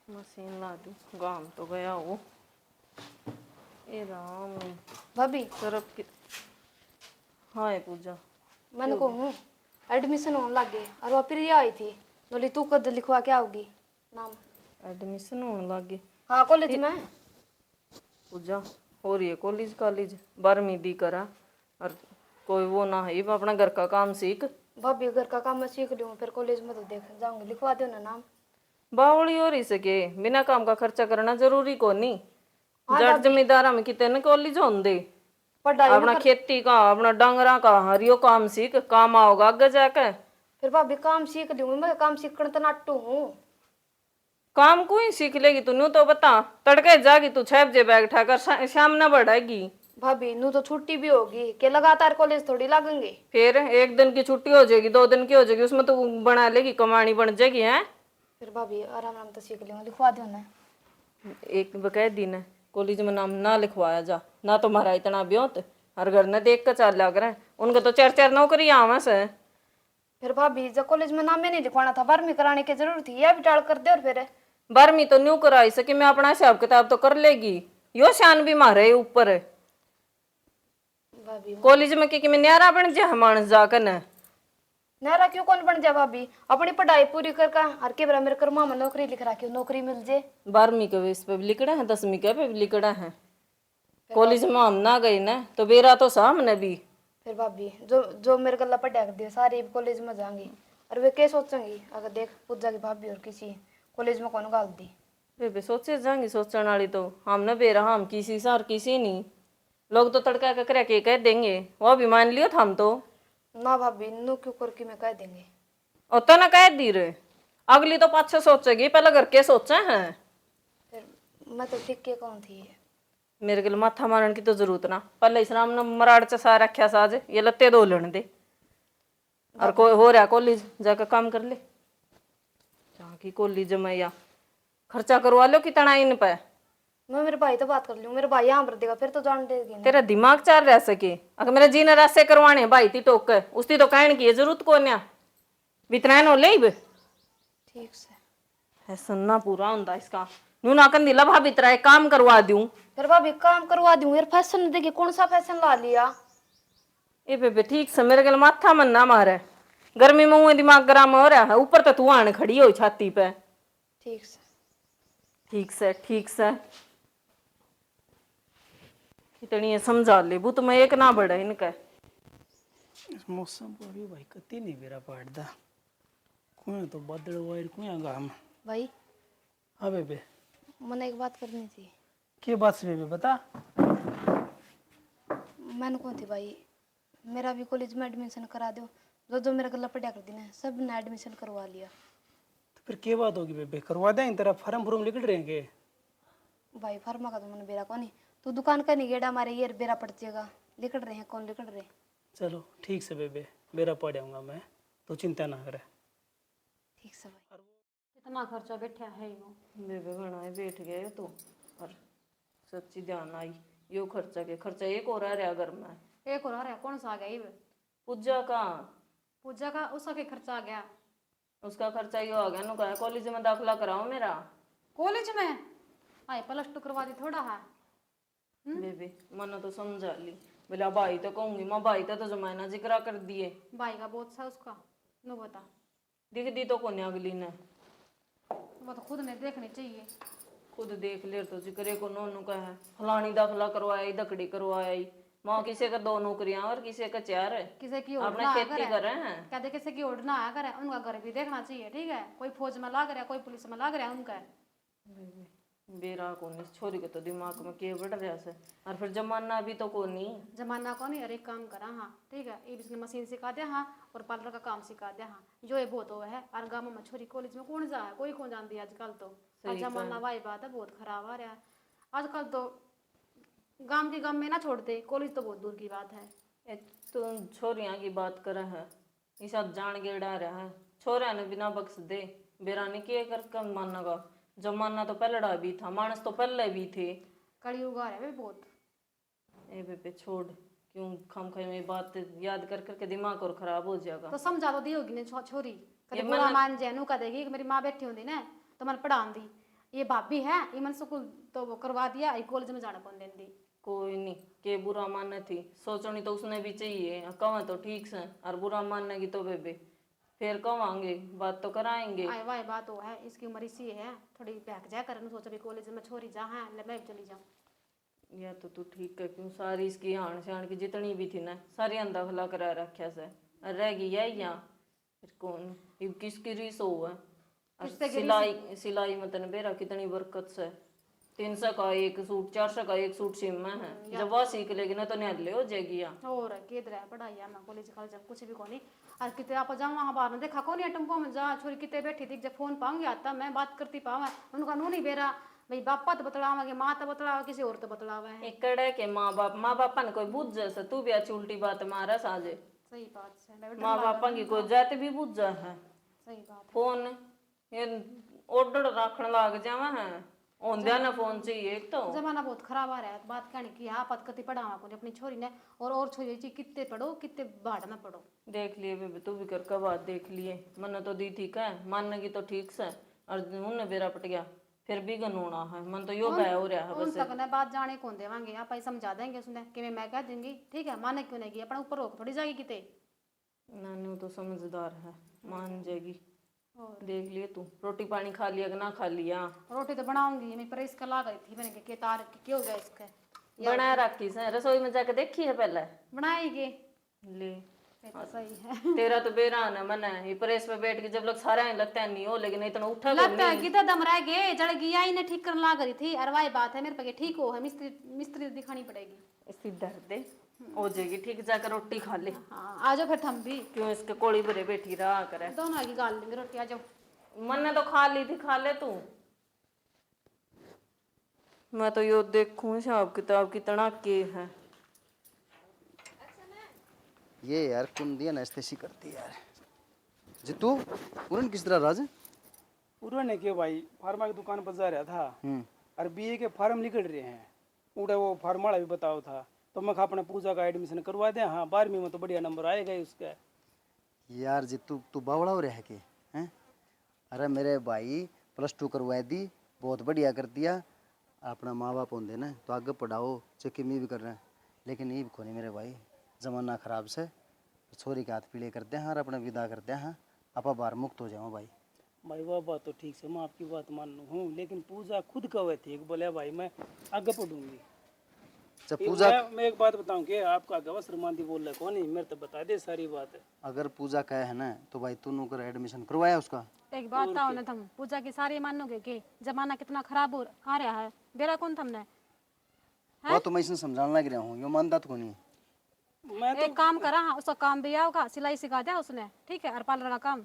Machine ला दी, गाम तो गया वो। ए राम भाभी तरफ की। हाँ है पूजा। मैंने कहूँ एडमिशन होने लग गए और वह फिर ये आई थी बोली तू कद लिखवा के आओगी नाम। एडमिशन होने लगी हाँ कॉलेज में। पूजा हो रही है कॉलेज कॉलेज 12वीं दी करा और कोई वो ना है अपना घर का काम सीख। भाभी घर का काम मैं सीख लूँ फिर कॉलेज में तो देख जाऊंगी लिखवा दो ना नाम। बावली हो रही सके बिना काम का खर्चा करना जरूरी को नहीं। हाँ जट दादी जमींदारा में कितने कॉलेज होंगे पढ़ाई में अपना कर। खेती का अपना डंगरा का हरियो काम सीख काम आओगा आगे जाके। फिर भाभी काम सीख लूँ मैं काम सीखने तो नाटू हूँ। काम को ही सीख लेगी तू न्यू तो बता तड़के जागी तू 6 बजे बैग उठाकर शाम न बढ़ाएगी। भाभी नू तो छुट्टी भी होगी कि लगातार कॉलेज थोड़ी लगेंगे। फिर एक दिन की छुट्टी हो जाएगी 2 दिन की हो जाएगी उसमें तो बना लेगी कमानी बन जाएगी है। फिर भाभी आराम आराम तो सीख लूँ लिखवा दो ना। एक बकायद दिन है कॉलेज में नाम ना लिखवाया जा ना तुम्हारा इतना ब्योत हर घर ने देख कर चाल लग रहा है उनका तो 4 4 नौकरी आवा से। फिर भाभी जब कॉलेज में नाम ही नहीं लिखवाना था 12वीं कराने की जरूरत थी यह भी टाल कर दे और फिर 12वीं तो न्यू कराई सके मैं अपना हिसाब किताब तो कर लेगी यो शान भी मारे ऊपर है। भाभी कॉलेज में कि मैं न्यारा बन जा मानस जाकर न नारा क्यों कौन बन जा भाभी अपनी पढ़ाई पूरी कर का हर के बराबर कर मामा नौकरी लिख रखी नौकरी मिल जे। 12वीं के बेस पे भी लिखड़ा है 10वीं के पे भी लिखड़ा है कॉलेज में हम ना गई ना तो बेरा तो सामने भी। फिर भाभी जो जो मेरे गला पढ़ा कर दिया सारे कॉलेज में जाएंगी और वे क्या सोचेंगी अगर देख पूजा की भाभी और किसी कॉलेज में कौन गाल दी। बेबे सोचे जाएंगी सोचने वाली तो हम न बेरा हम किसी से और किसी नहीं लोग तो तड़का ककरा के कह देंगे वो भी मान लियो था हम तो। ना भाभी नू क्यों करके मैं कह देंगे। और तो ना कह दी रे अगली तो पाछे सोचेगी पहले घर के सोचे हैं। फिर मैं तो ठीक के कौन थी मेरे के लिए माथा मारने की तो जरूरत ना पहले इस राम ने मराड़ चसा रखा साज ये लत्ते दो लेने दे और कोई हो रहा कॉलेज जाकर काम कर ले जहाँ की कॉलेज में या खर्चा करवा लो कितना इन पे। मैं मेरे भाई तो बात कर लूँ मेरे भाई यहाँ पर देगा फिर तो जान देगी ना। तेरा दिमाग चार रह सके अगर मेरे जीने रास्ते करवाने भाई ती टोक उसकी तो कहने की जरूरत को ना बितना नो ले ठीक से है सुनना पूरा होता इसका नू ना कर दिला भाभी तेरा एक काम करवा दूं। फिर भाभी काम करवा दूँ यार फैशन देखिए कौन सा फैशन ला लिया। ए बेबे ठीक से मेरे गल माथा मन ना मारे गर्मी में मुँह दिमाग गरम हो रहा है ऊपर तो तू आने खड़ी हो छाती पे। ठीक से ठीक से ठीक से कितनी ये समझा ले बू तुम्हें एक ना बढ़ा इनका इस मौसम को भी भाई कति नहीं बेरा पाटदा कुएं तो बदल वायर कुएं गाम। भाई हाँ बेबे मैंने एक बात करनी थी। के बात से बेबे बता। मैंने कौन थी भाई मेरा भी कॉलेज में एडमिशन करा दो जो जो मेरा गला पढ़ा कर देना सब ने एडमिशन करवा लिया। तो फिर के बात होगी बेबे करवा दें तेरा फॉर्म फॉर्म निकल रहे हैं भाई फर्मा का तो मैंने बेरा कौन तू दुकान का नहीं गेड़ा मारे ये बेरा पड़ जाएगा लिकड़ रहे हैं कौन लिकड़ रहे। चलो ठीक से बेबे बेरा पढ़ाऊंगा मैं तो चिंता ना करे। ठीक से भाई इतना खर्चा बैठा है वो बेबे बनाए बैठ गए तो और सच्ची ध्यान आई यो खर्चा के खर्चा एक और आ रहा घर में एक और आ रहा कौन सा आ गया ये पूजा का पूजा का उसका क्या खर्चा आ गया। उसका खर्चा यो आ गया नु कहा कॉलेज में दाखला कराओ मेरा। कॉलेज में आए +2 करवा दी थोड़ा है। बेबे मन तो समझा ली बोला भाई तो कहूंगी माँ भाई तो जमाना जिक्रा कर दिए भाई का बहुत सा उसका नो बता दिख दी तो कोने अगली ने वो तो खुद ने देखनी चाहिए। खुद देख ले तो जिक्रे को नोनू का है फलानी दाखला करवाई दकड़ी करवाई माँ किसी का 2 नौकरियां और किसी का 4 है किसी की अपना ओढ़ना खेती कर रहे हैं। कहते किसी की ओढ़ना आया करे उनका घर भी देखना चाहिए ठीक है कोई फौज में लाग रहा कोई पुलिस में लाग रहा उनका। बेरा को नहीं छोरी के तो दिमाग में के बढ़ रहा से और फिर जमाना भी तो को नहीं जमाना को नहीं अरे एक काम करा हाँ ठीक है ये इसने मशीन सिखा दिया हाँ और पार्लर का काम सिखा दिया हाँ जो ये बहुत हो है और गाँव में छोरी कॉलेज में कौन जा है कोई कौन जानती है आजकल तो जमाना वाही बात है बहुत खराब आ रहा है आजकल तो गांव के गांव में ना छोड़ते कॉलेज तो बहुत दूर की बात है। तुम छोरियां की बात कर है इसा जान गेड़ा रहा है छोरा ने बिना बख्श दे बेरा ने के कर कम मानगा जमाना तो पहलड़ा भी था मानस तो पहले भी थे कलयुग आ रहा है बहुत। ए बेबे छोड़ क्यों खम खम में बात याद कर करके दिमाग और खराब हो जाएगा। तो समझा तो दी होगी ने छोरी कभी ये बुरा मान जैनू कह देगी कि मेरी माँ बैठी होती ना तो मैंने पढ़ान दी ये भाभी है ये मन स्कूल तो वो करवा दिया ये कॉलेज में जाना कौन देंदी। कोई नहीं, के बुरा मानने थी, सोचनी तो उसने भी चाहिए, कवा तो ठीक से, और बुरा मानने की तो बेबे फिर कवांगे, बात तो कराएंगे। आए वाह बात वो है इसकी उम्र इसी है, थोड़ी बहक जाए कर सोच अभी कॉलेज में छोरी जा है ले मैं भी चली जाऊँ। या तो तू ठीक है, क्यों सारी इसकी हाण से की जितनी भी थी ना सारी अंधा खुला करा रखा से, और रह गई है यहाँ फिर कौन, ये किसकी रीस हो है। और सिलाई सिलाई में तने बेरा कितनी बरकत से, 300 का एक सूट 400 का एक सूट सिमा है, जब वह सीख लेगी ना तो न्याले हो जाएगी यहाँ। और किधर है पढ़ाई है मैं कॉलेज खाल जब कुछ भी कोनी और कितने आप जाओ वहाँ बाहर में देखा कौन टेम्पो में जा छोरी कितने बैठी थी जब फोन पाऊंगी आता मैं बात करती पाऊँ उनका नू नहीं बेरा भाई बापा तो बतलावांगे माँ तो बतलावा किसी और तो बतलावा है। इकड़े के माँ बापा ने कोई बुझ जैसे तू भी अच्छी उल्टी बात मारा साजे, सही बात है माँ बापा की कोई जाते भी बुझ जा है। सही बात फोन ये ऑर्डर रखने लग जावा है, ओंध्या ना फोन चाहिए एक तो। जमाना बहुत खराब आ रहा है बात कहने की हाँ पत कति पढ़ावा को अपनी छोरी ने और छोरी चाहिए कितने पढ़ो कितने बाढ़ में पढ़ो। देख लिए बेबे तू भी कर का बात देख लिए, मन तो दी थी का मानने की तो ठीक से, और उन्हें बेरा पट गया फिर भी गनूना है, मन तो यो भय हो रहा है उन बस। तक ने बात जाने कौन देवांगे आप ही समझा देंगे उसने कि मैं कह दूंगी ठीक है माने क्यों नहीं अपना ऊपर रोक थोड़ी जाएगी किते। नानू तो समझदार है, मान जाएगी। और देख लिए तू रोटी पानी खा लिया कि ना खा लिया। रोटी तो बनाऊंगी मैं पर इसका ला गई थी मैंने के तार क्या हो गया इसका बना रखी से रसोई में जाके देखी है पहले बनाएगी ले। ये तो सही है। तेरा तो बेरान है मन है, ये प्रेस पे बैठ के जब लोग सारा लगता है नहीं हो, लेकिन इतना उठा को लगता है कितना दम रह गए जड़ गया इन्हें ठीक करने ला गई थी और वाही बात है मेरे पे ठीक हो है मिस्त्री मिस्त्री दिखानी पड़ेगी। इसकी दर्द है हो जाएगी ठीक, जाकर रोटी खा ले। हाँ आ जाओ फिर थम भी क्यों इसके कोड़ी भरे बैठी रहा करे, दोनों की गाल लेंगे रोटी आ जाओ। मन ने तो खा ली थी, खा ले तू। मैं तो यो देखूं हिसाब किताब कितना के है। ये यार कुंदिया नैस्तेसी करती है यार। जितू उन्होंने किस तरह राज उन्होंने क्यों भाई फार्मा की दुकान पर जा रहा था और बीए के फार्म निकल रहे हैं, उड़ा वो फार्म वाला भी बताओ था तो मैं अपने पूजा का एडमिशन करवा दे। हाँ 12वीं में तो बढ़िया नंबर आएगा ही उसका। यार जितू तू बावड़ा हो रहा है कि हैं? अरे मेरे भाई +2 करवा दी, बहुत बढ़िया कर दिया। अपना माँ बाप होंगे ना तो आगे पढ़ाओ चक्की में भी कर रहे हैं, लेकिन ये भी कोनी मेरे भाई, जमाना खराब से छोरी के हाथ पीले करते हैं और अपना विदा करते हैं। हाँ आपा बाहर मुक्त हो जाओ भाई। भाई वह बात तो ठीक है मैं आपकी बात मान लूँ हूँ, लेकिन पूजा खुद कहे थी बोले भाई मैं आगे पढ़ूंगी। जब पूजा मैं एक बात बताऊं कि आपका गवा श्रीमानती बोल रहा कौन है मेरे तो बता दे सारी बात है। अगर पूजा कहे है ना तो भाई तू नौकर एडमिशन करवाया उसका। एक बात था ना तुम पूजा की सारी मानोगे कि जमाना कितना खराब हो आ रहा है बेरा कौन थमने वो तो मैं इसने समझाने लग रहा हूँ, यो मानता तो नहीं। मैं एक काम करा हाँ उसका काम भी आओगा सिलाई सिखा दिया उसने ठीक है और पार्लर का काम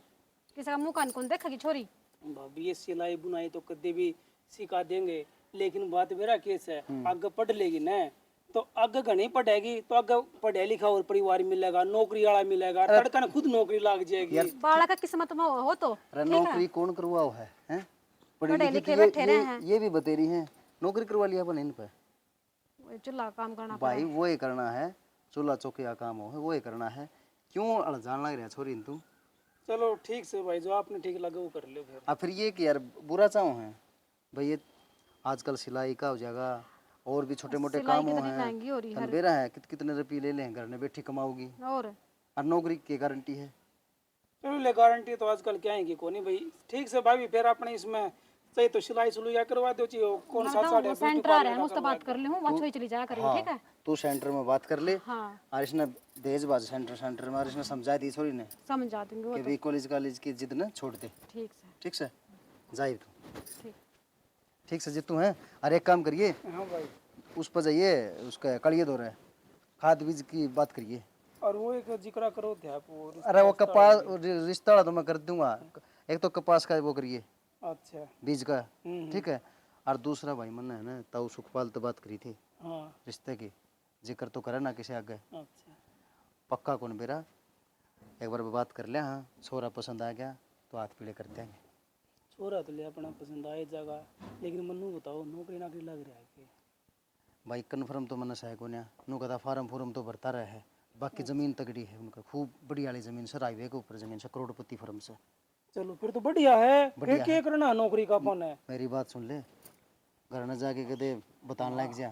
किसी का मुंह कान कौन देखेगी छोरी। भाभी ये सिलाई बुनाई तो कदे भी सिखा देंगे, लेकिन बात मेरा केस है आगे पढ़ लेगी ना तो आगे नहीं पढ़ेगी तो आगे पढ़े लिखा और परिवार मिलेगा, नौकरी वाला मिलेगा, तड़का ने खुद नौकरी लग जाएगी। बाड़ा का किस्मत में हो तो अरे नौकरी कौन करवाओ है, हैं? पढ़ी पढ़े लिखी लिखे तो बैठे रहे हैं। ये भी बतेरी हैं, नौकरी करवा लिया अपन इन पे। चूल्हा काम करना भाई वो ही करना है, चूल्हा चौके का काम हो वो ही करना है। क्यों अड़जान लग रहा छोरी तू? चलो ठीक से भाई जो आपने ठीक लगा वो कर लो फिर। अब फिर ये कि यार बुरा चाहो है भाई, ये आजकल सिलाई का हो जाएगा और भी छोटे मोटे काम हो हैं, महंगी हो रही है तनबेरा है कितने रुपये ले लें, घर में बैठी कमाओगी और नौकरी की गारंटी है। चलो ले गारंटी तो आजकल क्या है कि कोनी भाई। ठीक से भाभी फिर अपने इसमें सही तो सिलाई सुलैया करवा दो चाहिए कौन सा साढ़े सेंटर आ रहा है उससे बात कर ली हूँ वहाँ चली जाया करेंगे ठीक है। तू सेंटर में बात कर ले हाँ और इसने देज बाज सेंटर में और इसने समझा दी छोरी ने समझा देंगे वो कि भी कॉलेज की जिद न छोड़ दे। ठीक से ठीक से जाइए तू ठीक ठीक से जितू है। अरे एक काम करिए हाँ भाई उस पर जाइए, उसका कड़िए दो रहे खाद बीज की बात करिए। और वो एक जिक्र करो थे आप वो अरे वो कपास रिश्ता तो मैं कर दूंगा, एक तो कपास का वो करिए अच्छा बीज का ठीक है। और दूसरा भाई मन है ना ताऊ सुखपाल तो बात करी थी हाँ रिश्ते की, जिक्र तो करे ना किसी आगे अच्छा पक्का कौन बेरा, एक बार बात कर ले। हाँ छोरा पसंद आ गया तो हाथ पीले करते हैं। छोरा तो ले अपना पसंद आए जाएगा, लेकिन मनु बताओ नौकरी नाकरी लग रहा है कि भाई कन्फर्म तो मन है को नू कहता फार्म तो भरता रहे है, बाकी जमीन तगड़ी है उनका, खूब बड़ी वाली जमीन सर हाईवे के ऊपर जमीन से, करोड़पति फर्म से। चलो फिर तो बढ़िया है। बढ़िया फिर क्या करना नौकरी का अपन है। मेरी बात सुन ले, घर न जाके कदे बताने लग जा,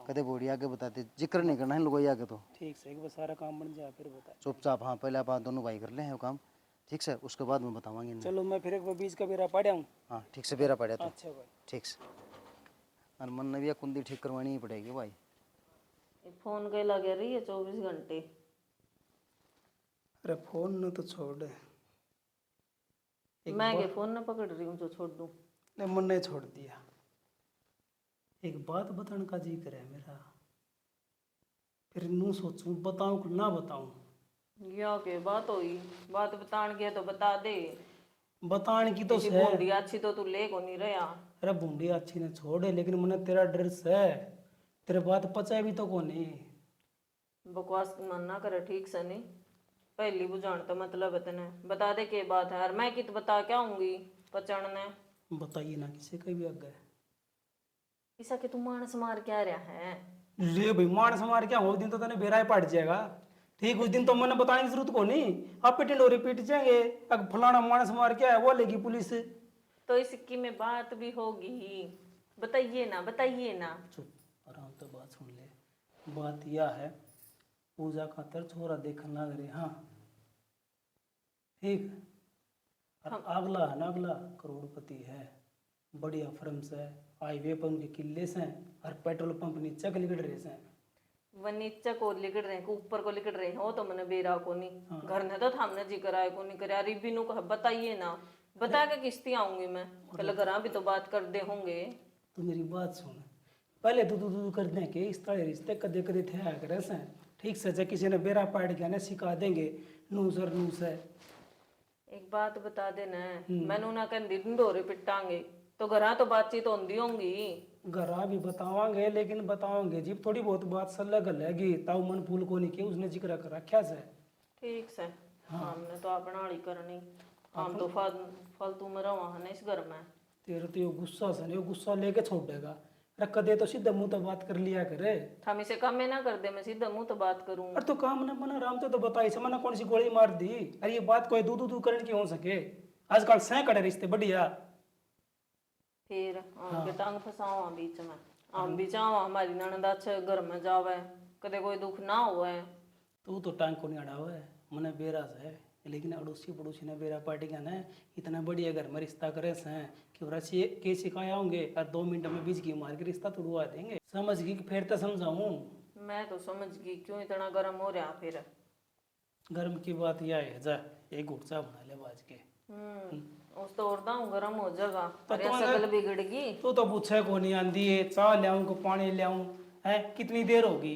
कदे बोड़ी आके बताते, जिक्र नहीं करना है लोगों आके तो ठीक से एक बार सारा काम बन जाए फिर बता। चुपचाप। हाँ पहले आप दोनों भाई कर ले हैं वो काम, ठीक से, उसके बाद मैं बतावांगे इन्हें। चलो मैं फिर एक बार बीज का बेरा पड़ा हूँ। हाँ ठीक से बेरा पड़ा तो अच्छा भाई। ठीक से। और मन ने भी कुंदी ठीक करवानी ही पड़ेगी भाई। ये फोन के लगे रही है 24 घंटे। अरे फोन न तो छोड़ दे। मैं के फोन न पकड़ रही हूँ जो छोड़ दूँ। नहीं मन ने छोड़ दिया। एक बात बताने का जी करे मेरा, फिर नू सोचूं बताऊं कि ना बताऊं। या के बात हुई, बात बतान के तो बता दे। बताने की तो किसी है। बूंदी अच्छी तो तू ले को नहीं रहा। अरे बूंदी अच्छी ने छोड़े, लेकिन मैंने तेरा डर है, तेरे बात पचा भी तो कोनी। बकवास मन ना करे ठीक से नहीं। पहली बुझान तो मतलब है तने बता दे के बात है यार, मैं कित बता क्या आऊंगी पचड़ने। बताइए ना किसी का भी आगे। इसा के तू मानस मार क्या रहा है। ले भाई मार समार क्या हो दिन तो तने बेरा ही पड़ जाएगा। ठीक उस दिन तो मैंने बताने की जरूरत को नहीं। आप टिंडोरे पीट जाएंगे, अब फलाना मानस मार क्या है वो लेगी पुलिस। तो इसकी में बात भी होगी, बताइए ना बताइए ना। चुप आराम से बात सुन ले। बात यह है, पूजा खातर छोरा देखने लग रहे। हाँ ठीक। और अगला है ना, अगला करोड़पति है, बढ़िया फर्म से, हाईवे पर उनके किले से, और पेट्रोल पंप नीचे के निकल रहे से। वो नीचे को लिकड़ रहे को ऊपर को लिकड़ रहे हो तो मैंने बेरा को नहीं घर ने तो थामने जी कराए को नहीं कराया रिबिनू को बताइए ना। बता के किस्ती आऊंगी मैं, पहले घर भी तो बात कर दे होंगे। तो मेरी बात सुन, पहले दूध कर दें कि इस तरह रिश्ते कदे कदे थे करे से। ठीक से जब किसी ने बेरा पाड़ गया ना सिखा देंगे नूसर नूस है। एक बात बता देना, मैनू ना कहती ढंडोरे पिटांगे तो घरा तो बातचीत होंगी होंगी। घरा भी बतावांगे, लेकिन बताओगे जी थोड़ी बहुत बात सल्ला गलेगी, ताऊ मन फूल को नहीं कि उसने जिक्र कर रखा से। ठीक से हमने तो अपना ही करनी, हम तो फालतू में रहा है इस घर में। तेरे तो ये गुस्सा से नहीं, गुस्सा लेके छोड़ेगा। रख दे तो सीधा मुंह तो बात कर लिया करे। हम इसे कम में ना कर दे, मैं सीधा मुंह तो बात करूँ। अरे तो काम न मना राम तो बताई से मना कौन सी गोली मार दी। अरे ये बात कोई दूध दूध करने की हो सके। आजकल सैकड़े रिश्ते बढ़िया। फिर आम टांग फंसाओ बीच में, आम भी जाओ हमारी ननद अच्छे घर में जावे, कदे कोई दुख ना हुआ है। तू तो टांग को नहीं अड़ा हुआ है, मने बेरा से है। लेकिन अड़ोसी पड़ोसी ने बेरा पार्टी का ना इतना बढ़िया घर में रिश्ता करे से कि रसी के सिखाया होंगे और 2 मिनट में बीच की मार के रिश्ता तोड़वा देंगे। समझ गई कि फिर तो समझाऊं। मैं तो समझ गई क्यों इतना गर्म हो रहा फिर। गर्म की बात यह है, जा एक घुट चा बना ले बाज के। उस तो और दाऊं गर्म हो जाएगा, तो अरे शकल बिगड़गी। तू तो पूछे को नहीं आंदी है, चाह लियाऊं को पानी लियाऊं है, कितनी देर होगी।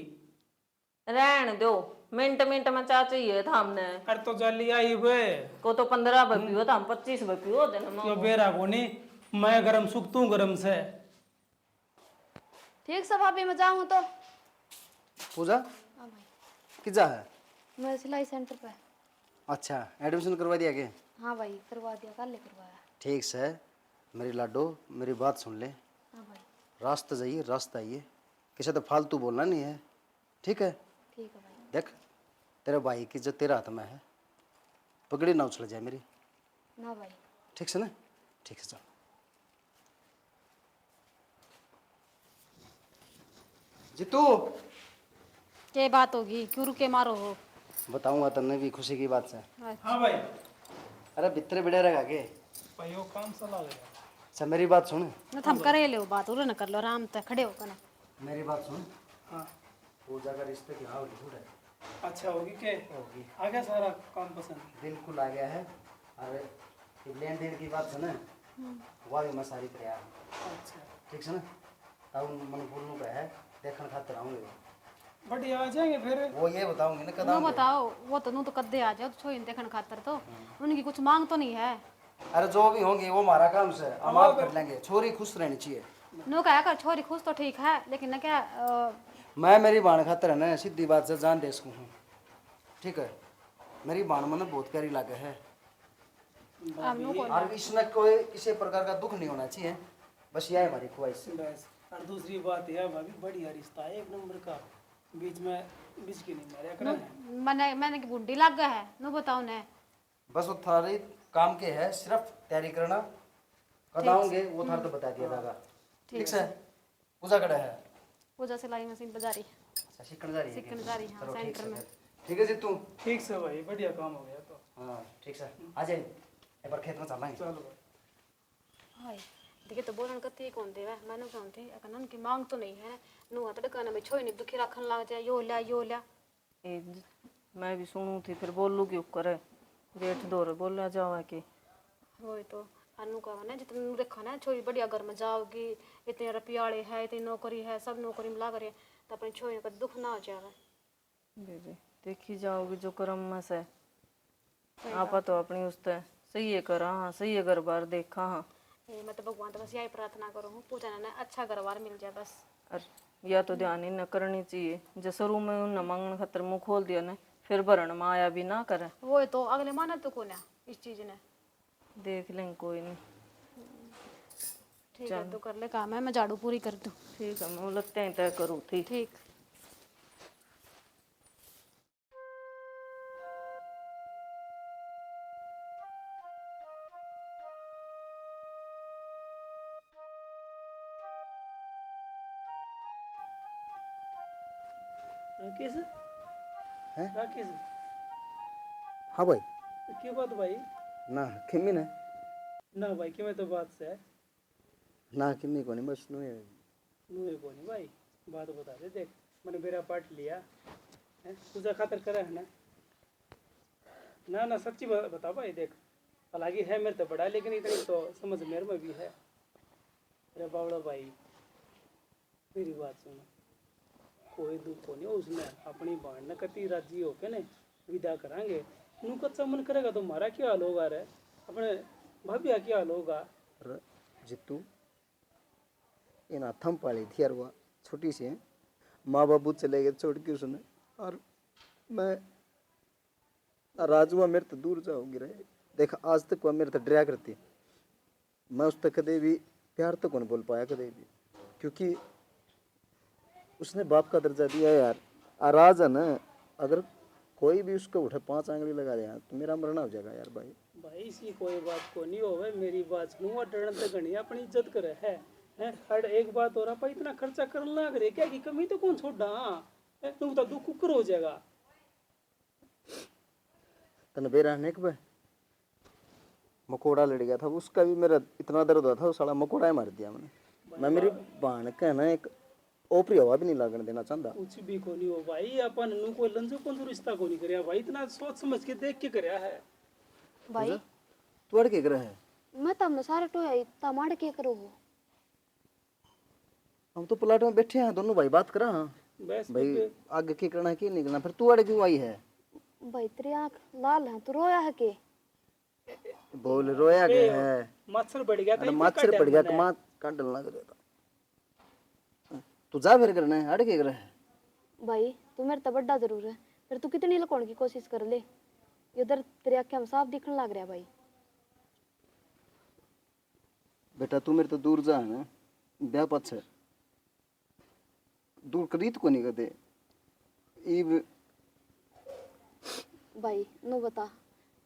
रहन दो, मिनट मिनट में चा चाहिए था हमने अरे तो जल्दी आई वे को तो 15 बपी हो, तो हम 25 बपी हो देना। क्यों बेरा को नहीं, मैं गरम सुख तू गरम से। ठीक से भाभी मैं जाऊँ तो। पूजा हाँ भाई, किजा है? मैं सिलाई सेंटर पे। अच्छा एडमिशन करवा दिया के? हाँ भाई करवा दिया, कल ही करवाया। ठीक से मेरी लाडो मेरी बात सुन ले, हाँ भाई रास्ते जाइए रास्ता आइए, किसी तो फालतू बोलना नहीं है, ठीक है? ठीक है भाई। देख तेरे भाई की जो तेरा हाथ में है, पगड़ी ना उछल जाए मेरी, ना भाई। ठीक से ना? ठीक है चल। जीतू क्या बात होगी, क्यों रुके मारो हो? बताऊंगा तन्ने भी खुशी की बात से। हाँ भाई अरे भितरे बिड़े रहेगा के? भाई वो काम चला गया। अच्छा मेरी बात सुन, न थम करे ले बात उरे न कर लो आराम से खड़े हो ना। मेरी बात सुन। हाँ पूजा का रिश्ते की हाँ झूठ है। अच्छा होगी के होगी, आ गया सारा काम पसंद। बिल्कुल आ गया है। अरे ये लेन देन की बात है ना, वह भी मैं सारी तैयार हूँ, अच्छा ठीक है ना? तब मन बोलने का है, देखने खातिर आऊँगे। बढ़िया आ जाएंगे फिर। वो ये बताऊंगी ना नो कदम। बताओ, वो तो नू तो कद्दे आ जाओ तो छोइन देखन खातर तो उनकी कुछ मांग तो नहीं है। अरे जो भी होंगे वो हमारा काम से हम आप कर लेंगे, छोरी खुश रहनी चाहिए। नो कहा कर छोरी खुश तो ठीक है, लेकिन न क्या मैं मेरी बाण खातर है ना सीधी बात से जान दे सकूँ हूँ, ठीक है? मेरी बाण मन बहुत प्यारी लगे है, अब नो को और इसमें कोई किसी प्रकार का दुख नहीं होना चाहिए, बस यह है हमारी ख्वाहिश। बस। और दूसरी बात यह भाभी बढ़िया रिश्ता है, 1 नंबर का। बीच में बीच की नहीं मारा करा। मैंने की बुड्ढी लग गया है, नो बताओ ने। बस वो थारी काम के है, सिर्फ तैयारी करना। कब आओगे वो थार तो बता दिया जाएगा। ठीक है। पूजा कड़ा है। पूजा सिलाई मशीन बजा रही अच्छा सीखने जा रही है। सीखने जा रही है, हाँ, चलो ठीक सेंटर है में। फिर। ठीक है जी तू। ठीक से भाई, बढ़िया काम हो गया तो। हाँ ठीक है, आ जाए एक बार खेत में चलना है। चलो भाई। हाय देखिए तो बोलन कती कौन देवा मैंने कौन थे अकन की मांग तो नहीं है नु हत दुकान में छोई नहीं दुखी रखन लग जाए यो ला मैं भी सुनू थी, फिर बोलू क्यों करे, जेठ दौर बोला जावा के। वही तो अनु का ना जितने नु रखा ना छोरी बढ़िया घर में जाओगी, इतने रुपयाले है, इतनी नौकरी है, सब नौकरी में लग रहे तो अपनी छोरी का दुख ना हो जाए। दीदी देखी जाओगी जो कर्म में से, आपा तो अपनी उसते सही है करा, हाँ सही है घर बार देखा। हाँ मैं तो भगवान तो बस यही प्रार्थना करूँ पूजा ना अच्छा घर बार मिल जाए बस। और या तो ध्यान ही न करनी चाहिए, जो शुरू में उन मांगन खातर मुंह खोल दिया ने, फिर भरण में आया भी ना करे। वही तो अगले माना तो कौन है इस चीज ने। देख लें कोई नहीं। ठीक है तो कर ले काम है, मैं झाड़ू पूरी कर दूँ। ठीक है, मैं लगते हैं तय करूँ थी। ठीक राकेश, हैं? राकेश, हाँ भाई। क्यों बात भाई? ना किमी ने ना भाई, क्यों मैं तो बात से है। ना किमी को नहीं, बस नु है। नूहे को नहीं भाई, बात बता दे। देख मैंने मेरा पार्ट लिया है, पूजा खातर करा है ना। ना ना सच्ची बता भाई। देख हालांकि है मेरे तो बड़ा, लेकिन इतनी तो समझ मेरे में भी है। अरे बावड़ा भाई मेरी बात सुन, कोई दुख को नहीं उसने अपनी बाण न कती राजी होके ने विदा करांगे। नू कच्चा मन करेगा तो हमारा क्या हाल होगा रे, अपने भाभी क्या हाल होगा। अरे जितू इन थम पाली थी यार, वो छोटी सी है, माँ बाबू चले गए छोड़ के उसने, और मैं राजुआ मेरे तो दूर जाओगी रहे। देख आज तक वह मेरे तो डरा करती, मैं उस तक कदे भी प्यार तो कौन बोल पाया कदे भी, क्योंकि उसने बाप का दर्जा दिया यार। आराज है ना, अगर कोई भी उसको उठे 5 आंगली लगा दे तो मेरा मरना हो जाएगा यार भाई। भाई इसकी कोई बात को नहीं होवे, मेरी बात सुनो। डरन तक घनी अपनी इज्जत करे है। हर एक बात हो रहा पर इतना खर्चा करने लग रहे, क्या की कमी तो कौन छोड़ा। तू तो दुख कुकर हो जाएगा। तने बेरा ने के मकोड़ा लड़ गया था, उसका भी मेरा इतना दर्द हुआ था, वो साला मकोड़ा ही मार दिया मैंने। मैं मेरी बहन का ना एक ओपरी हवा भी नहीं लगने देना चाहता। कुछ भी को नहीं हो भाई, अपन नु कोई लंजो कौन सा रिश्ता को नहीं करया भाई, इतना सोच समझ के देख के करया है भाई तू अड़ के रहा है। मैं तब सारे टोया तमाड़ के करो हो। हम तो प्लाट में बैठे हैं दोनों भाई, बात करा। हाँ बस भाई आगे की करना की नहीं करना, फिर तू अड़ क्यों आई है? भाई तेरी आँख लाल है, तू रोया है के? बोल रोया गया है। मच्छर बढ़ गया था, अरे मच्छर पड़ गया, कमा काट डलना करेगा। तू जा फिर करना है, अड़ के रहा है। भाई तू मेरे तो बड्डा जरूर है, फिर तू कितनी लुकाने की कोशिश कर ले, इधर तेरी आँखें हम साफ दिखने लग रहा है भाई। बेटा तू मेरे तो दूर जा है ना, ब्याह पछ है दूर करीत को नहीं कदे ईब। भाई नो बता,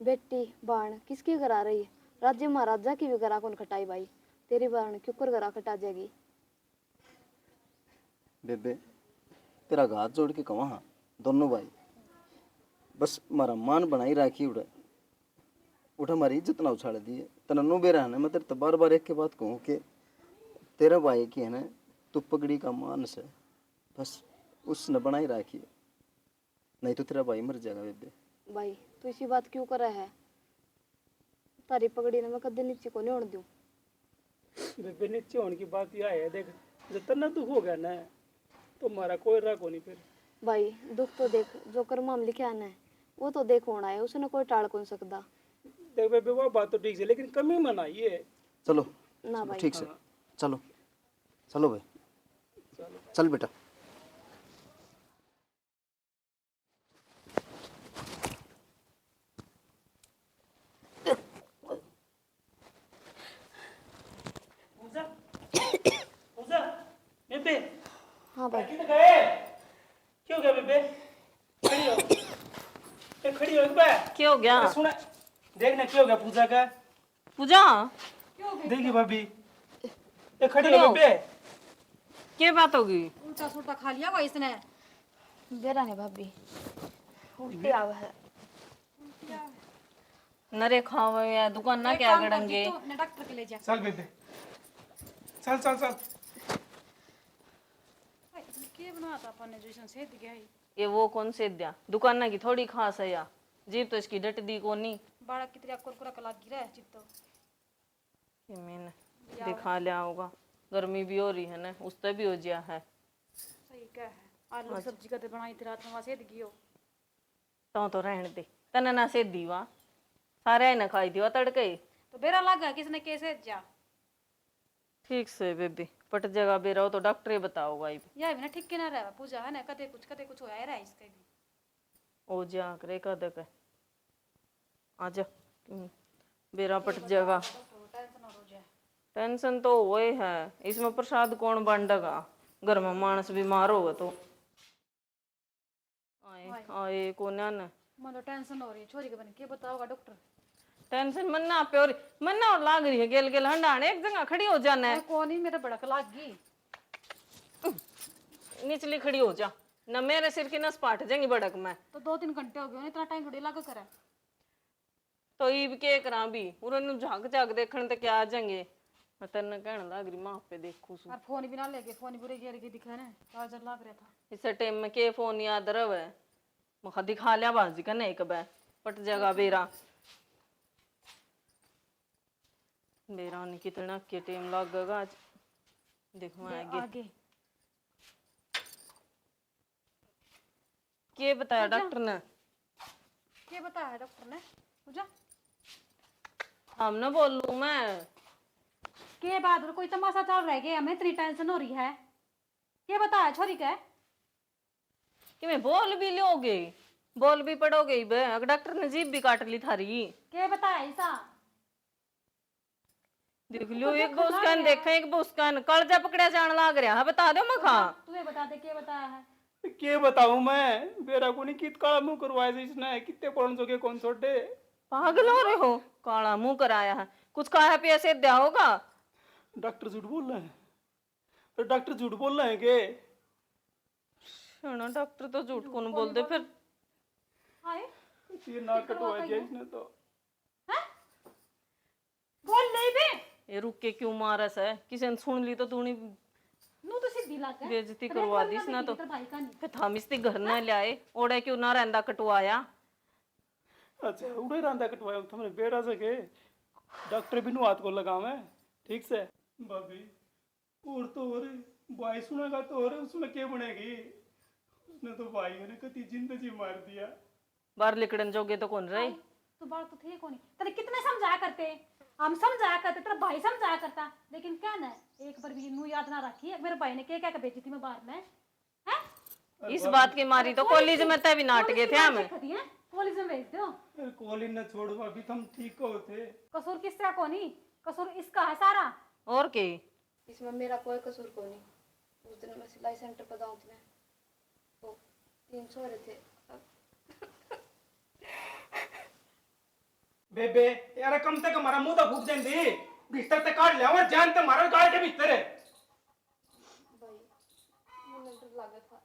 बेटी बाण किसकी घर आ रही है? राज्य महाराजा की भी गरा कौन खटाई भाई, तेरी बाण क्यों कर गरा खटा जाएगी? बेबे तेरा हाथ जोड़ के कहा, हाँ दोनों भाई बस मारा मान बनाई राखी उड़ा उठा, हमारी इज्जत ना उछाड़ दी है। तना नो बेरा है ना, मैं तेरे तो बार बार एक के बात कहूँ कि तेरा भाई की है ना, तू पगड़ी का मानस है, बस उसने बनाई राखी है, नहीं तो तेरा भाई मर जाएगा। बेबे भाई तू इसी बात क्यों कर रहा है? तारी पगड़ी ने मैं कदे नीचे को नहीं होने दूं। बेबे नीचे होने की बात यह है, देख जितना दुख हो गया ना तो हमारा कोई राग हो नहीं फिर। भाई दुख तो देख, जो कर्म हम लिखे आना है वो तो देख होना है, उसने कोई टाल कौन सकता। देख बेबे वो बात तो ठीक है, लेकिन कमी मना ये चलो ना भाई ठीक से चलो चलो भाई, चल बेटा। बेबे हाँ भाई किधर गए? क्यों गए बेबे? खड़ी हो, खड़ी हो एक बार। क्या हो गया? सुना देखना क्या हो गया पूजा का। पूजा देखिए भाभी ये खड़ी हो बेबे। क्या बात होगी? उल्टा सुल्टा खा लिया हुआ इसने। बेरा ने भाभी उल्टी आवा है। नरे खावे या दुकान ना क्या गड़ेंगे? तो ने डॉक्टर के ले जा। चल बेबे चल चल चल। के बनाता अपन ने जैसे से गया ही। ये वो कौन से दिया दुकान ना की थोड़ी खास है या जीप तो इसकी डट दी कोनी। बाड़ा कितरा कुरकुरा कला गिरा है चित्तो। ये मैंने दिखा लिया होगा। गर्मी भी हो रही है ना उससे भी हो गया है। सही क्या है आलू की सब्जी कदे बनाई थी रात में वहां से गियो। तो रहने दे तने ना से दीवा सारे ना खाई दीवा तड़के। तो बेरा लगा किसने कैसे जा। ठीक से बेबी पट जगह बेरा हो तो डॉक्टर ही बताओ भाई। या भी ना ठीक के ना रहा पूजा है ना कदे कुछ होया रहा इसके भी। ओ जा करे कद के आजा बेरा पट जगह। टेंशन हो जाए। टेंशन तो वही है इसमें प्रसाद कौन बांटेगा घर में मानस बीमार हो तो आए आए कोन्या ने मतलब टेंशन हो रही है छोरी के बने के बताओगा डॉक्टर। टेंशन मन्ना पे और मन्ना और लाग रही है गेल गेल हंडाने एक जगह खड़ी हो जाना है। कौन ही मेरे भड़क लाग गई। निचली खड़ी हो जा न मेरे सिर की नस पाट जाएंगी बड़क में। तो 2-3 घंटे हो गए इतना टाइम थोड़ी लगा करे। तो ईब के करा भी उन्होंने झाग झाग देखने तक क्या आ जाएंगे। मैं तेने कहने लग रही माँ पे देखू सु और फोन भी ना लेके फोन बुरे गिर के दिखा ना चार्जर लग रहा था। इस टाइम में के फोन याद रहे मखा दिखा लिया बाजी का नहीं कब पट जगह बेरा बेरा ने कितना के टाइम लगेगा आज देखो आगे आगे के बताया डॉक्टर ने? क्या बताया डॉक्टर ने पूजा? हम ना बोल लू मैं के बाद कोई तमाशा चल रहा है कि हमें इतनी टेंशन हो रही है। क्या बताया छोरी का? कि मैं बोल भी लोगे बोल भी पड़ोगे बे अगर डॉक्टर ने जीभ भी काट ली थारी। क्या बताया ऐसा? देख लियो एक बोस्कान देखा एक बोस्कान कलजा पकड़या जान लाग रहा है बता दो मखा। तू बता दे क्या बताया है। के बताऊं मैं बेरा को नहीं कित काला मुंह करवाया था इसने कितने पढ़न जोगे कौन छोटे। पागल हो रहे हो काला मुंह कराया है कुछ कहा पे ऐसे दिया होगा। डॉक्टर झूठ बोल रहा है तो डॉक्टर झूठ बोल रहे हैं के? सुनो डॉक्टर तो झूठ कौन बोल दे फिर। हाय ये नाक कटवा दिया इसने तो। बोल ले बे ये रुक के क्यों मारस है किसी ने सुन ली तो तूने नु तो सीधी लग गया। बेइज्जती करवा दी इसने तो। तेरे भाई का नहीं। फिर हम इसके घर न लाए ओड़े क्यों ना रहंदा कटवाया। अच्छा उड़े रांदा कटवाया तुमने बेरा से के डॉक्टर भी नु हाथ को लगावे ठीक से। भाभी और तो और भाई सुनेगा तो और उसमें क्या बनेगी। उसने तो भाई ने कति जिंदगी मार दिया। बाहर लिकड़न जोगे तो कौन रहे। तो बात तो थे कौन तेरे कितने समझाया करते हम समझाया करते तेरा भाई समझाया करता लेकिन क्या ना एक बार भी नू याद ना रखी मेरे भाई ने क्या क्या भेजी थी मैं बाहर में है। इस बात की मारी तो कॉलेज में तभी नाट गए थे हमें। कॉलेज में भेज दो। कॉलेज ने छोड़ अभी तुम ठीक हो थे। कसूर किसका कोनी कसूर इसका है सारा। और के इसमें मेरा कोई कसूर को नहीं। उस दिन मैं सिलाई सेंटर पर जाऊँ थी मैं तो 300 हो रहे थे। बेबे यार कम से कम हमारा मुंह तो फूक जाती भीतर तक काट लिया और जान तो मारा गाड़ के भीतर है। भाई मुझे डर लगा था।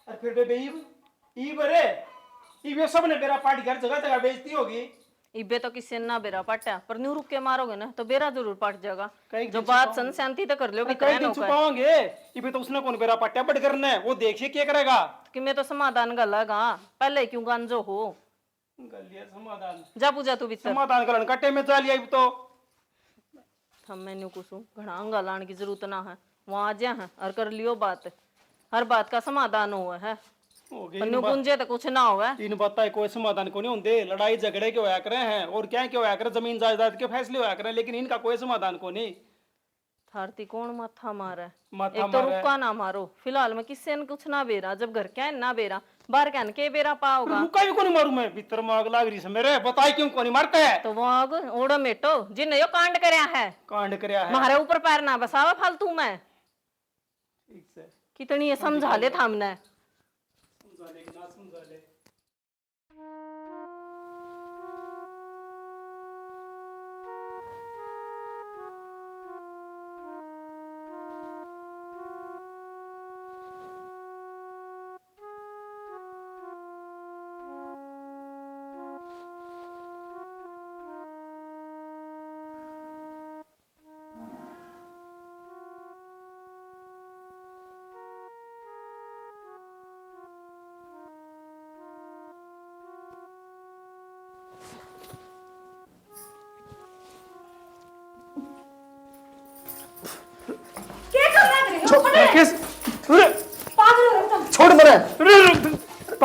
और फिर बेबे ई बरे ये सब ने बेरा पार्टी घर जगह जगह बेइज्जती होगी। इबे तो किसी ने ना बेरा पटा पर न्यू रुक के मारोगे ना तो बेरा जरूर पट जाएगा। कई जो बात सन शांति तो कर लो कि कई दिन छुपाओगे ये तो उसने कौन बेरा पट्टा बट करना है वो देखिए क्या करेगा। कि मैं तो समाधान गलागा पहले क्यों गांजो हो गलिया समाधान जा पूजा तू भीतर। समाधान करन कट्टे में चल आई तो हम मैंने कुछ घना अंगा लाने की जरूरत ना है वहां आ जा है और कर लियो बात हर बात का समाधान हुआ है। हो गई पन्नू गुंजे तो कुछ ना होगा। इन बातें कोई समाधान को नहीं होते लड़ाई झगड़े के होया करे हैं और क्या क्या होया करे जमीन जायदाद के फैसले होया करे लेकिन इनका कोई समाधान को नहीं। थारती कौन माथा मारा है माथा एक तो मारा है। रुका ना मारो फिलहाल में किससे न कुछ ना बेरा जब घर क्या है ना बेरा बाहर क्या के बेरा पाओगा। रुका भी कौन मारू मैं भीतर में आग लाग रही है मेरे बताई क्यों कौन मारता है। तो वो आग ओड़ो मेटो जिन्हें यो कांड करया है कांड करया है मारे ऊपर पैर ना बसावा फालतू में। ठीक से कितनी ये समझा ले था हमने। समझा ले ना समझा ले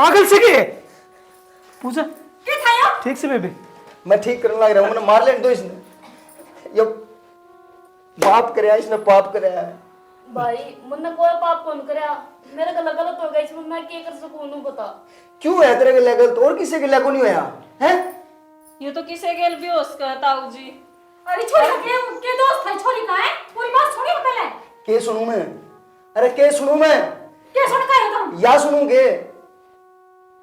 पागल से के पूजा क्या थायो ठीक से बेबी मैं ठीक करने लग रहा हूँ, मैंने मार लेने दो इसने। ये पाप कराया इसने, पाप कराया है। भाई मुन्ने कोई पाप कौन करया, मेरे गला गलत हो गया, इसमें मैं क्या कर सकूं नु बता। क्यों है तेरे के लिए गलत और किसी के लिए को नहीं होया है? ये तो किसे गेल भी हो उसका ताऊ जी। अरे छोरी के दोस्त है, छोरी का है, पूरी बात छोड़ी पहले। के सुनूं मैं? अरे के सुनूं मैं? क्या सुन का है तुम? या सुनूंगे?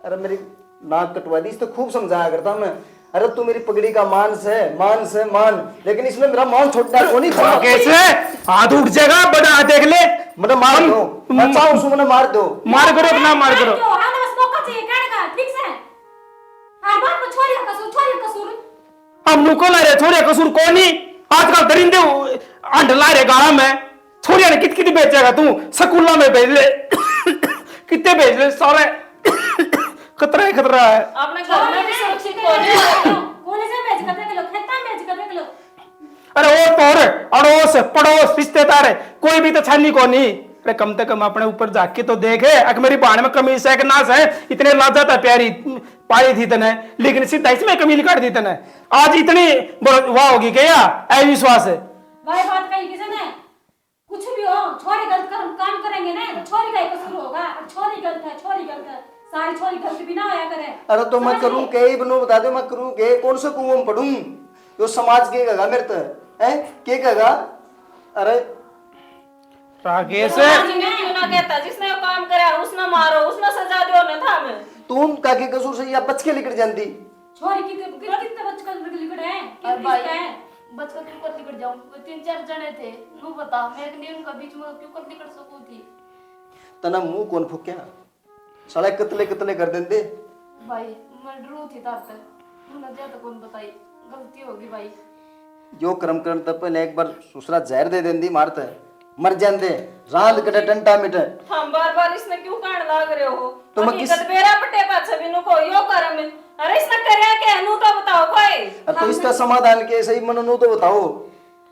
अरे मेरी नाक कटवा दी, इसको खूब समझाया करता मैं। अरे तू मेरी पगड़ी का मान से मान, लेकिन इसने मेरा मान छोड़ना को नहीं था। कैसे हाथ उठ जाएगा, बड़ा हाथ देख ले। मतलब मार दो, मैं चाहूं उसको मैंने मार दो। मार करो ना मार करो। जो है ना बस मौका चाहिए कहने का, ठीक से। हर बात में छोरी का कसूर, छोरी का कसूर। हम नुको ला रहे छोरे कसूर कौन ही आजकल दरिंदे अंड ला रहे गाड़ा में। छोरिया ने कित बेचेगा तू, स्कूलों में भेज ले कितने भेज ले सारे खतरा ही खतरा है। अपने घर में भी सुरक्षित हो नहीं। कॉलेज में भेज कर देख लो, खेता में भेज कर देख लो। अरे वो तोर अड़ोस पड़ोस रिश्तेदार है, कोई भी तो छानी को नहीं। अरे कम से कम अपने ऊपर जाके तो देखे, अगर मेरी बाण में कमीज है कि नाश है, इतने लाजा था प्यारी पाई थी तने, लेकिन सीधा इसमें कमी काट दी तने। आज इतनी वाह होगी क्या, अविश्वास है। वही बात कही किसी ने, कुछ भी हो छोरी गलत काम करेंगे ना तो छोरी का ही कसूर होगा। छोरी गलत है, छोरी गलत है, सारी छोरी गलत भी ना होया करे। अरे तो मैं करूं के ही बनू, बता दो मैं करूं के, कौन से कुआं में पढ़ूं? यो समाज के कहेगा मेरे तो है के कहेगा? अरे राकेश समाज में क्यों ना कहता, जिसने वो काम करा उसने मारो, उसने सजा दो ना था मैं। तुम का के कसूर से या बच के निकल जाती। छोरी की कितने बच्चे का लिखड़ है, और भाई किसका है? बचकर क्यों कर निकल जाऊं? वो 3-4 जने थे, नु बता मैं एक नहीं उनका बीच में क्यों कर निकल सकूं थी? तना मुंह कौन फूक्या, साला कतले कतले कर देंदे। भाई मैं डरू थी तार तक, मुन्ने ज्यादा कौन बताई, गलती होगी भाई। जो कर्म करन तब पहले एक बार दूसरा जहर दे देंदी मारते मर जाते, रात कटे टंटा मिटे। हम बार इसने क्यों कान लाग रहे हो? तो मैं हकीकत बेरा पटे पाछे बिनु को यो करम है। अरे इसने करया के नु तो बताओ कोई। अरे तो इसका समाधान के सही मन नो तो बताओ,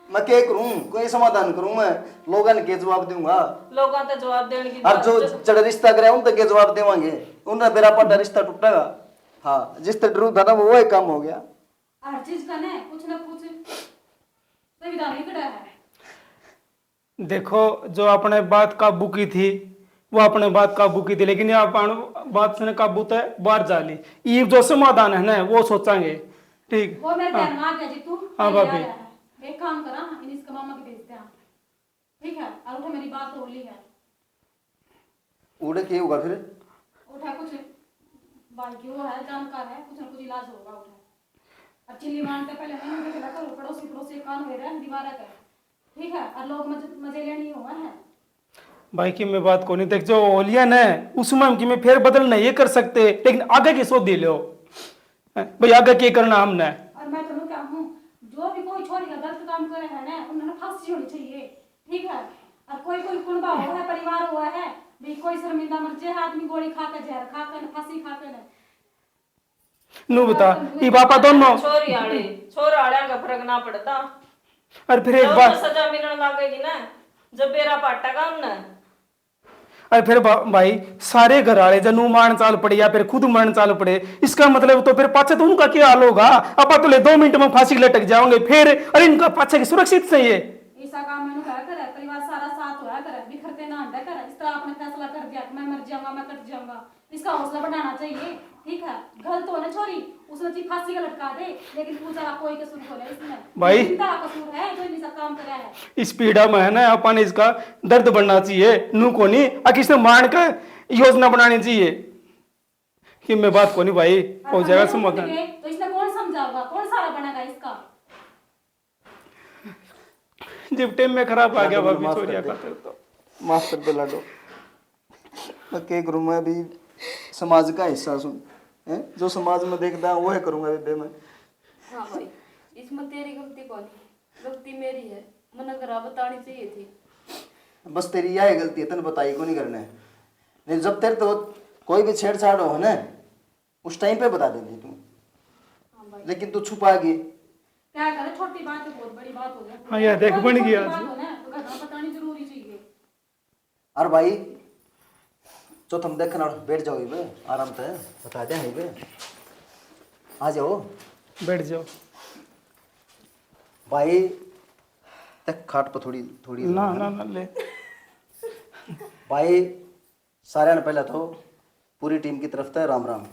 मैं क्या करूं? कोई समाधान करूं मैं? लोगों ने के जवाब दूंगा? लोगों तो जवाब देने की और जो जड़ रिश्ता करे उन तक के जवाब देवांगे, उनका बेरा पट्टा रिश्ता टूटेगा। हाँ जिस तरह डरू था ना वो ही काम हो गया। हर चीज का ना कुछ संविधान लिखड़ा है। देखो जो अपने बात काबू की थी वो अपने बात काबू की थी, लेकिन यहाँ बात से काबू तो बाहर जा ली। ये जो समाधान है ना वो सोचांगे, ठीक। वो मेरे ध्यान में आ गया जी तू। हाँ पहले भाभी। आ रहा है। एक काम करा, इन इसका मामा के भेजते हैं, ठीक है? और उठा मेरी बात तो ली है, उड़े के होगा फिर? उठा कुछ भाई की वो है जानकार है, कुछ ना कुछ इलाज होगा। उठा अब चिल्ली मारते पहले मैंने देखा करो, पड़ोसी कान हो रहा है दीवार का, ठीक है? और लोग मजे लेनी हुआ है भाई की मैं बात को नहीं देख, जो ओलियन है उसमें की मैं फिर बदल नहीं ये कर सकते, लेकिन आगे की सोच दी लो भाई, आगे क्या करना हमने। और मैं तो क्या हूँ, जो भी कोई छोरी का गलत काम करे है ना उन्होंने फांसी होनी चाहिए, ठीक है? और कोई कुनबा हुआ है, परिवार हुआ है भी, कोई शर्मिंदा मर जाए आदमी, गोली खा कर जहर खा कर फांसी खा कर नु बता ये पापा दोनों छोर आड़े का फर्क ना पड़ता। और फिर एक जब बार तो सजा मिलने लगेगी ना, जब बेरा पाटेगा उन्हें। और फिर भाई सारे घर वाले जनु मान चाल पड़े या फिर खुद मरण चाल पड़े, इसका मतलब तो फिर पाछे तो उनका क्या हाल होगा? अब तो ले 2 मिनट में फांसी लटक जाओगे फिर, अरे इनका पाछे की सुरक्षित सही है। ऐसा काम मैंने कहा करे, परिवार सारा साथ होया करे, बिखरते ना हटा करे। इस तरह आपने फैसला कर दिया कि मैं मर जाऊंगा, मैं कट जाऊंगा, इसका हौसला बढ़ाना चाहिए, ठीक है? गलत हो ना छोरी, उसने जी फांसी का लटका दे, लेकिन पूजा का कोई कसूर खोले इसमें भाई चिंता का कसूर है जो इनका काम करा है। इस पीड़ा में है ना अपन इसका दर्द बढ़ना चाहिए, नू को नहीं किसने मान का योजना बनानी चाहिए कि मैं बात को नहीं भाई हो जाएगा समाधान। तो इसने कौन समझाएगा, कौन सारा बनेगा इसका? जब टाइम में खराब आ गया भाभी छोरिया का तो माफ कर दे लाडो, मैं क्या करूं? मैं अभी समाज का हिस्सा सुन है, जो समाज में देखता है वो है करूंगा बेबे मैं। हाँ भाई इसमें तेरी गलती कौन है? गलती मेरी है, मैंने घर बतानी चाहिए थी। बस तेरी यह है गलती है, तने बताई को नहीं करना है। नहीं जब तेरे तो कोई भी छेड़छाड़ हो ना उस टाइम पे बता देती तू, हाँ भाई लेकिन तू छुपा गई। क्या करे, छोटी बात है बहुत बड़ी बात हो जाए। हाँ यार, देख बन गया। बात हो ना तो घर में बतानी जरूरी चाहिए। और भाई तो तुम देखना बैठ जाओ बे आराम से बता दे बे आ जाओ बैठ जाओ। भाई तक खाट पर थोड़ी थोड़ी ना ना ना ले। भाई सारे ने पहले तो पूरी टीम की तरफ से राम राम।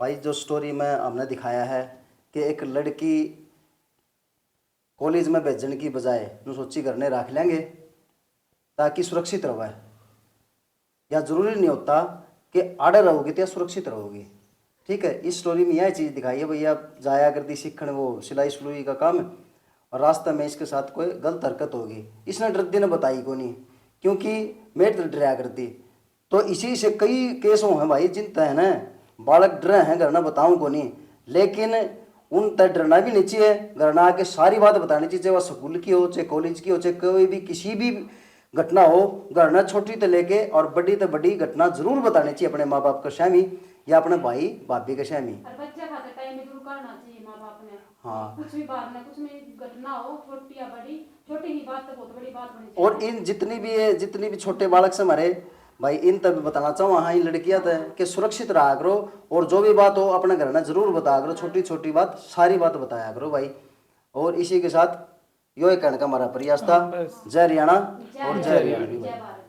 भाई जो स्टोरी में हमने दिखाया है कि एक लड़की कॉलेज में भेजने की बजाय जो सोची करने रख लेंगे ताकि सुरक्षित रहे, या जरूरी नहीं होता कि आड़े रहोगी तो सुरक्षित रहोगी। ठीक है, इस स्टोरी में यह चीज़ दिखाई है भैया जाया करती सीखने वो सिलाई सुलई का काम और रास्ते में इसके साथ कोई गलत हरकत होगी, इसने डरती ने बताई को नहीं क्योंकि मैं तो डराया करती। तो इसी से कई केसों हैं भाई जिनता है ना बालक डरे हैं घर ना बताऊँ को नहीं, लेकिन उन तक डरना भी नहीं चाहिए। घर ना आके सारी बात बतानी चाहिए, चाहे वह स्कूल की हो चाहे कॉलेज की हो चाहे कोई भी किसी भी घटना हो। घर ना छोटी तो लेके और बड़ी तो बड़ी घटना जरूर बतानी चाहिए अपने माँ बाप के सामी या अपने भाई भाभी के सामी। और बच्चे खाते टाइम में जरूर करना चाहिए माँ बाप ने। हाँ। कुछ भी बात में कुछ भी घटना हो छोटी या बड़ी, छोटी ही बात तो बहुत बड़ी बात बनी चाहिए। और इन जितनी भी छोटे बालक से हमारे भाई इन तब बताना चाहूँ हाँ इन लड़कियां तो कि सुरक्षित रहा करो और जो भी बात हो अपने घर में जरूर बताया करो, छोटी छोटी बात सारी बात बताया करो भाई। और इसी के साथ यो कहने का हमारा प्रयास था। जय हरियाणा और जय हरियाणा। जय भारत।